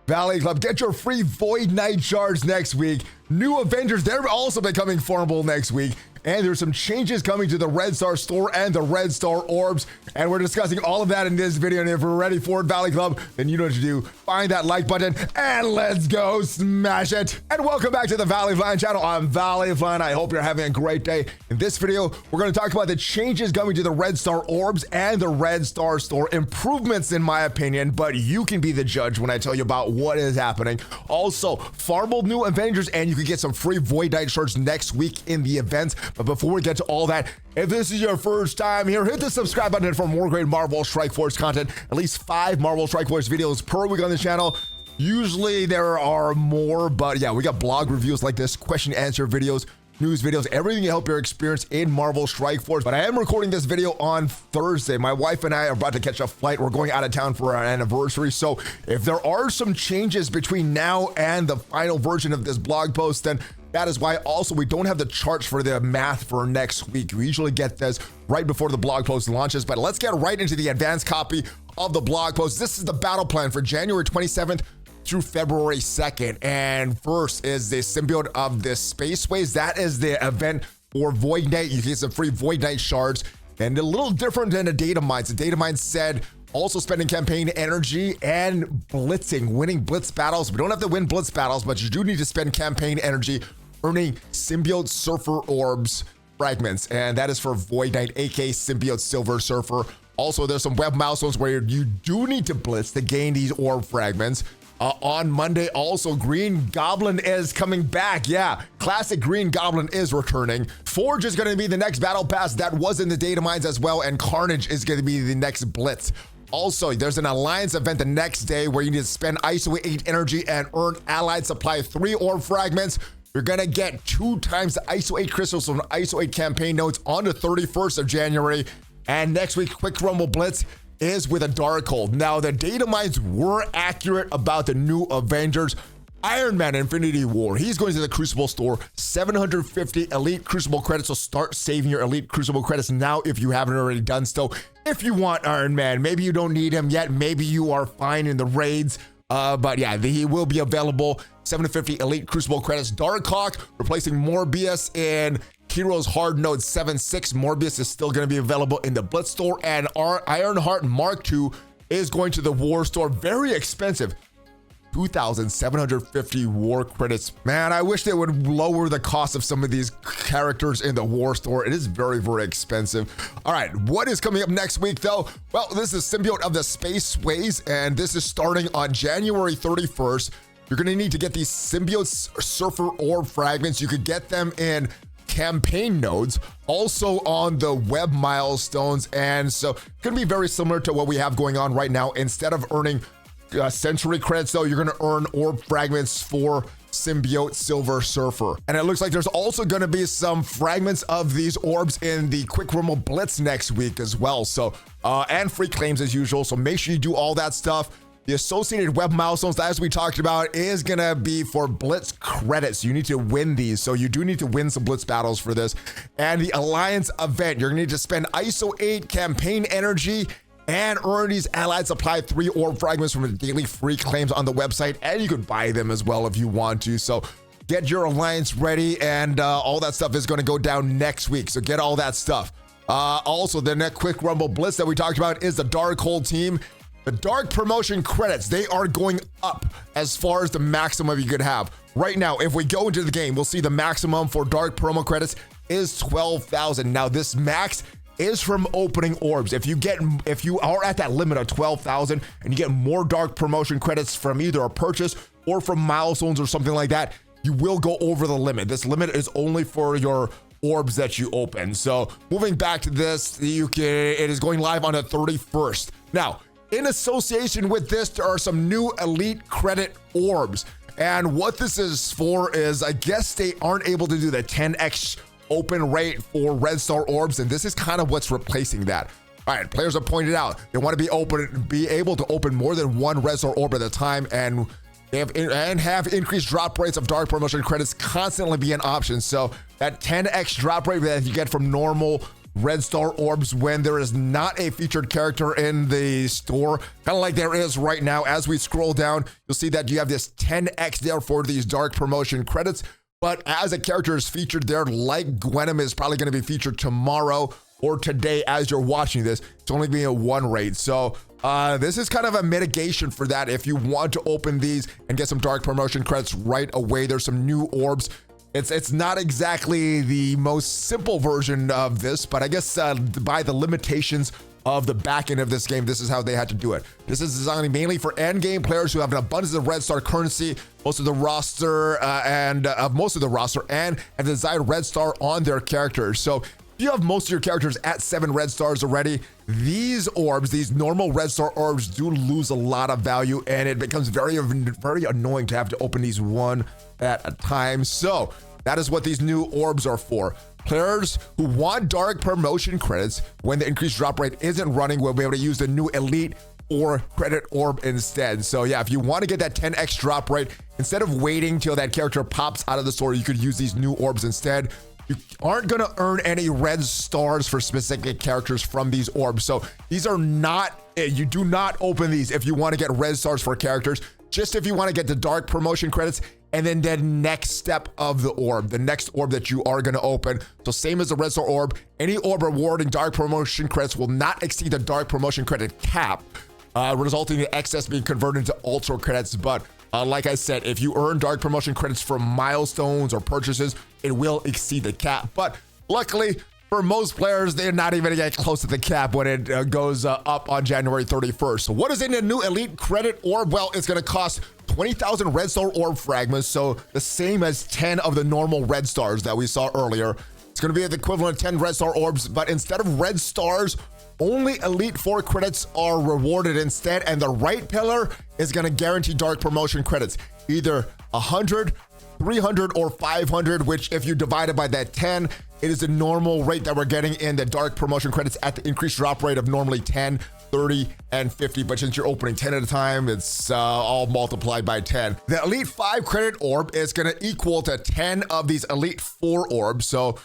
Valley Club. Get your free Void Knight shards next week. New Avengers, they're also becoming farmable next week. And there's some changes coming to the Red Star store and the Red Star orbs. And we're discussing all of that in this video. And if we're ready for it, Valley Club, then you know what to do. Find that like button and let's go smash it. And welcome back to the ValleyFlyin channel. I'm ValleyFlyin. I hope you're having a great day. In this video, we're going to talk about the changes coming to the Red Star orbs and the Red Star store. Improvements, in my opinion, but you can be the judge when I tell you about what is happening. Also, Farmable new Avengers, and you can get some free Void Knight shards next week in the events. But before we get to all that, if this is your first time here, hit the subscribe button for more great Marvel Strike Force content. At least 5 Marvel Strike Force videos per week on the channel. Usually there are more, but yeah, we got blog reviews like this, question answer videos, news videos, everything to help your experience in Marvel Strike Force. But I am recording this video on Thursday. My wife and I are about to catch a flight. We're going out of town for our anniversary. So if there are some changes between now and the final version of this blog post, then that is why also we don't have the charts for the math for next week. We usually get this right before the blog post launches, but let's get right into the advanced copy of the blog post. This is the battle plan for January 27th through February 2nd. And first is the Symbiote of the Spaceways. That is the event for Void Knight. You can get some free Void Knight shards, and a little different than the data mines. The data mines said also spending campaign energy and blitzing, winning blitz battles. We don't have to win blitz battles, but you do need to spend campaign energy earning Symbiote Surfer Orbs fragments. And that is for Void Knight, aka Symbiote Silver Surfer. Also, there's some web milestones where you do need to blitz to gain these orb fragments. On Monday, also, Green Goblin is coming back. Yeah, classic Green Goblin is returning. Forge is going to be the next battle pass that was in the data mines as well, and Carnage is going to be the next blitz. Also, there's an alliance event the next day where you need to spend ISO 8 energy and earn allied supply 3 orb fragments. You're gonna get 2 times the ISO 8 crystals from ISO 8 campaign notes on the 31st of January. And next week, Quick Rumble Blitz is with a Darkhold. Now, the data mines were accurate about the new Avengers. Iron Man Infinity War, he's going to the Crucible store. 750 Elite Crucible credits, so start saving your Elite Crucible credits now if you haven't already done so. If you want Iron Man, maybe you don't need him yet, maybe you are fine in the raids. But yeah, he will be available. 750 Elite Crucible credits. Darkhawk replacing Morbius in Heroes Hard Node 7.6. Morbius is still going to be available in the Blitz store, and our Ironheart Mark II is going to the War store. Very expensive. 2,750 war credits. Man, I wish they would lower the cost of some of these characters in the war store. It is very, very expensive. All right, what is coming up next week though? Well, this is Symbiote of the Spaceways, and this is starting on January 31st. You're gonna need to get these Symbiote Surfer Orb fragments. You could get them in campaign nodes, also on the web milestones, and so it's gonna be very similar to what we have going on right now. Instead of earning Century credits though, you're gonna earn orb fragments for Symbiote Silver Surfer. And it looks like there's also gonna be some fragments of these orbs in the Quick Rumble Blitz next week as well. So, and free claims as usual. So make sure you do all that stuff. The associated web milestones, as we talked about, is gonna be for Blitz credits. You need to win these. So you do need to win some Blitz battles for this. And the Alliance event, you're gonna need to spend ISO 8 campaign energy and earn these allied supply 3 orb fragments from the daily free claims on the website, and you could buy them as well if you want to. So get your alliance ready, and all that stuff is going to go down next week, so get all that stuff. Also, the next Quick Rumble Blitz that we talked about is the Darkhold team. The Dark promotion credits, they are going up as far as the maximum you could have. Right now, if we go into the game, we'll see the maximum for Dark promo credits is 12,000. Now, this max is from opening orbs. If you are at that limit of 12,000 and you get more Dark promotion credits from either a purchase or from milestones or something like that, you will go over the limit. This limit is only for your orbs that you open. So moving back to this, it is going live on the 31st. Now, in association with this, there are some new elite credit orbs. And what this is for is, I guess they aren't able to do the 10x open rate for Red Star orbs, and this is kind of what's replacing that. All right, players have pointed out they want to be able to open more than 1 Red Star orb at a time, and they have increased drop rates of Dark promotion credits constantly be an option. So that 10x drop rate that you get from normal red star orbs when there is not a featured character in the store, kind of like there is right now. As we scroll down, you'll see that you have this 10x there for these dark promotion credits. But as a character is featured there, like Gwenom is probably going to be featured tomorrow or today as you're watching this, it's only being a 1 rate. So this is kind of a mitigation for that. If you want to open these and get some dark promotion credits right away, there's some new orbs. It's not exactly the most simple version of this, but I guess by the limitations of the back end of this game, this is how they had to do it. This is designed mainly for end game players who have an abundance of red star currency, most of the roster and a desired red star on their characters. So if you have most of your characters at 7 red stars already, these orbs, these normal red star orbs, do lose a lot of value, and it becomes very annoying to have to open these one at a time. So that is what these new orbs are for. Players who want dark promotion credits when the increased drop rate isn't running will be able to use the new elite or credit orb instead. So yeah, if you want to get that 10x drop rate, instead of waiting till that character pops out of the store, you could use these new orbs instead. You aren't going to earn any red stars for specific characters from these orbs. So these are not, you do not open these if you want to get red stars for characters, just if you want to get the dark promotion credits and then the next step of the orb, the next orb that you are going to open. So same as the red star orb, any orb rewarding dark promotion credits will not exceed the dark promotion credit cap, resulting in excess being converted into ultra credits. But like I said, if you earn dark promotion credits from milestones or purchases, it will exceed the cap. But luckily for most players, they're not even gonna get close to the cap when it goes up on January 31st. So what is in the new elite credit orb? Well, it's gonna cost 20,000 red star orb fragments, so the same as 10 of the normal red stars that we saw earlier. It's gonna be the equivalent of 10 red star orbs, but instead of red stars, only elite 4 credits are rewarded instead, and the right pillar is gonna guarantee dark promotion credits, either 100, 300, or 500, which if you divide it by that 10, it is the normal rate that we're getting in the dark promotion credits at the increased drop rate of normally 10, 30, and 50. But since you're opening 10 at a time, it's all multiplied by 10. The elite 5 credit orb is gonna equal to 10 of these elite 4 orbs. So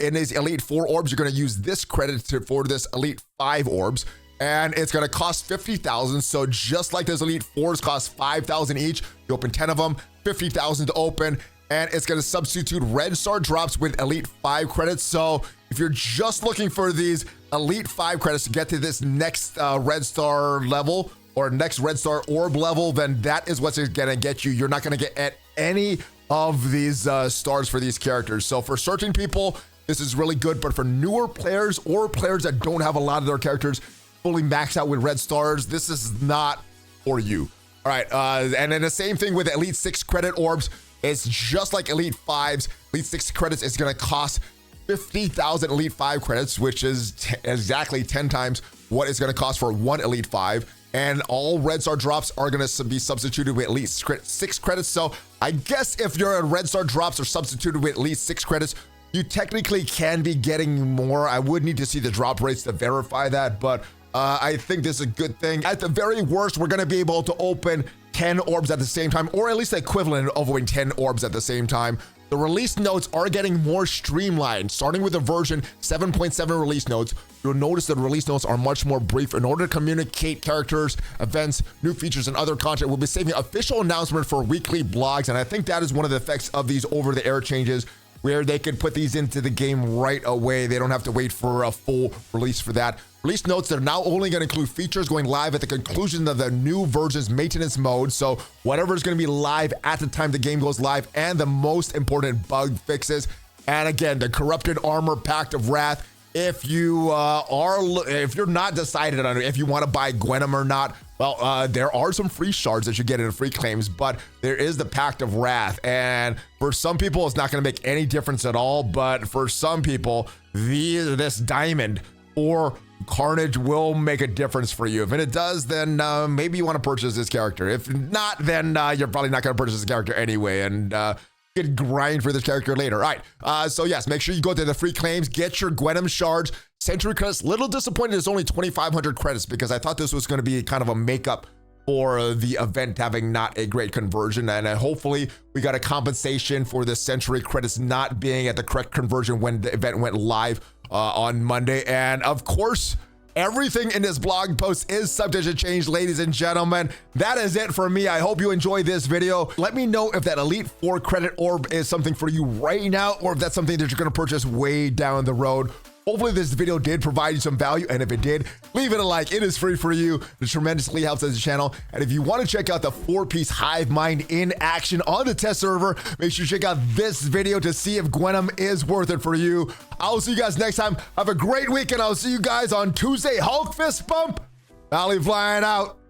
in these elite 4 orbs, you're gonna use this credit for this elite 5 orbs, and it's gonna cost 50,000. So just like those elite 4s cost 5,000 each, you open 10 of them, 50,000 to open, and it's gonna substitute red star drops with elite 5 credits. So if you're just looking for these elite 5 credits to get to this next red star level or next red star orb level, then that is what's gonna get you. You're not gonna get at any of these stars for these characters. So for certain people, this is really good, but for newer players or players that don't have a lot of their characters fully maxed out with red stars, this is not for you. All right, and then the same thing with Elite 6 credit orbs. It's just like Elite 5s. Elite 6 credits is gonna cost 50,000 Elite 5 credits, which is exactly 10 times what it's gonna cost for one Elite 5. And all red star drops are gonna be substituted with at least 6 credits. So I guess if your red star drops are substituted with at least 6 credits, you technically can be getting more. I would need to see the drop rates to verify that, but I think this is a good thing. At the very worst, we're gonna be able to open 10 orbs at the same time, or at least the equivalent of opening 10 orbs at the same time. The release notes are getting more streamlined. Starting with the version 7.7 release notes, you'll notice that release notes are much more brief. In order to communicate characters, events, new features, and other content, we'll be saving official announcement for weekly blogs, and I think that is one of the effects of these over-the-air changes, where they can put these into the game right away. They don't have to wait for a full release for that. Release notes, they're now only going to include features going live at the conclusion of the new version's maintenance mode. So whatever is going to be live at the time the game goes live, and the most important bug fixes. And again, the corrupted armor pact of wrath. If you're not decided on if you want to buy Gwenom or not, well, there are some free shards that you get in free claims, but there is the Pact of Wrath, and for some people, it's not going to make any difference at all, but for some people, this diamond or Carnage will make a difference for you. If it does, then maybe you want to purchase this character. If not, then you're probably not going to purchase this character anyway, and could grind for this character later. All right, so yes, make sure you go to the free claims, get your Gwenom shards, Century credits. Little disappointed it's only 2,500 credits, because I thought this was going to be kind of a makeup for the event having not a great conversion, and hopefully we got a compensation for the Century credits not being at the correct conversion when the event went live on Monday. And of course, everything in this blog post is subject to change, ladies and gentlemen. That is it for me. I hope you enjoyed this video. Let me know if that Elite 4 credit orb is something for you right now, or if that's something that you're going to purchase way down the road. Hopefully this video did provide you some value, and if it did, leave it a like. It is free for you. It tremendously helps as a channel. And if you want to check out the 4-piece hive mind in action on the test server, make sure you check out this video to see if Gwenum is worth it for you. I'll see you guys next time. Have a great week, and I'll see you guys on Tuesday. Hulk fist bump. ValleyFlyin out.